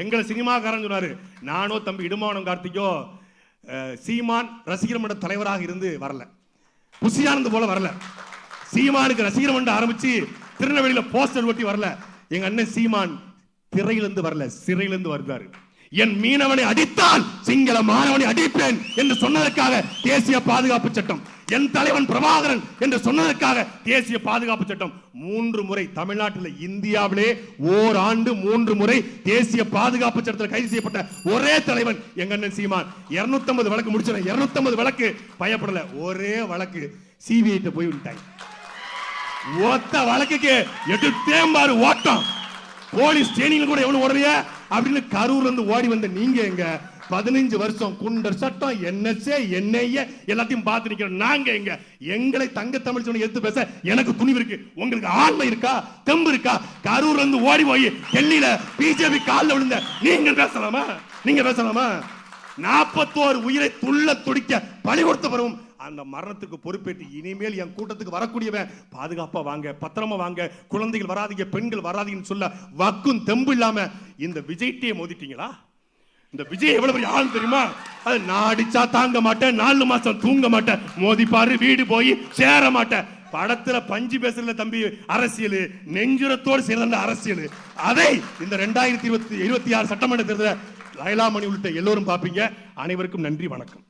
எங்களை சினிமாக்காரன் சொன்னாரு. நானோ தம்பி இடுமானம் கார்த்திகோ சீமான் ரசிகர் மன்ற தலைவராக இருந்து வரல, புசியானது போல வரல. சீமானுக்கு ரசிகர் மன்றம் ஆரம்பிச்சு திருநெல்வேலியில போஸ்டர் ஒட்டி வரல. எங்க அண்ணன் சீமான் திரையிலிருந்து வரல, சிறையிலிருந்து வருகிறாரு. என் மீனவனை அடித்தால் சிங்கள மாணவனை அடிப்பேன் என்று சொன்னதற்காக தேசிய பாதுகாப்பு சட்டம், என் தலைவன் பிரபாகரன் என்று சொன்னதற்காக தேசிய பாதுகாப்பு சட்டம். 3 முறை தமிழ்நாட்டில் இந்தியாவிலே ஓராண்டு 3 முறை தேசிய பாதுகாப்பு சட்டத்தில் கைது செய்யப்பட்ட ஒரே தலைவன் எங்க அண்ணன் சீமான். 250 வழக்கு முடிச்சிட, 250 வழக்கு பயப்படல, ஒரே வழக்கு சிபிஐ போய் விட்டாங்க. ஒத்த வழக்குக்கு எடுத்தேம்பாரு ஓட்டம். போலீஸ் ட்ரெயினிங் கூட எவனும் ஓடலையா அப்படின்னு கரூர்ல இருந்து ஓடி வந்த நீங்க எங்க 15 வருஷம் குண்டர் சட்டம் NSA NIA எல்லாத்தையும் பார்த்து நிக்கிற நாங்க எங்க? எங்களை தங்க தமிழ் சொன்ன எடுத்து பேச எனக்கு துணிவு இருக்கு, உங்களுக்கு ஆண்மை இருக்கா, தெம்பு இருக்கா? கரூர்ல இருந்து ஓடி போய் டெல்லியில பிஜேபி காலில் விழுந்த நீங்க பேசலாமா? நீங்க பேசலாமா? 41 உயிரை துள்ள துடிக்க பலி கொடுத்த பிறகும் அந்த மரணத்துக்கு பொறுப்பேற்று இனிமேல் என் கூட்டத்துக்கு வரக்கூடியவன் பாதுகாப்பா வாங்க, பத்திரமா வாங்க, குழந்தைகள் வராதீங்க, பெண்கள் வராதீங்கன்னு சொல்ல வக்கும் தெம்பு இல்லாம இந்த விஜய்கிட்டே மோதிட்டீங்களா? இந்த விஜய் எவ்வளவு பெரிய ஆள் தெரியுமா? அது நான் அடிச்சா தாங்க மாட்டேன், 4 மாசம் தூங்க மாட்டேன், மோதிப்பாரு வீடு போய் சேர மாட்டேன். படத்துல பஞ்சு பேசல தம்பி அரசியல், நெஞ்சுரத்தோடு சேர்ந்த அரசியல். அதை இந்த 2026 சட்டமன்ற தேர்தலில் லைலாமணி உள்ளிட்ட எல்லோரும் பார்ப்பீங்க. அனைவருக்கும் நன்றி, வணக்கம்.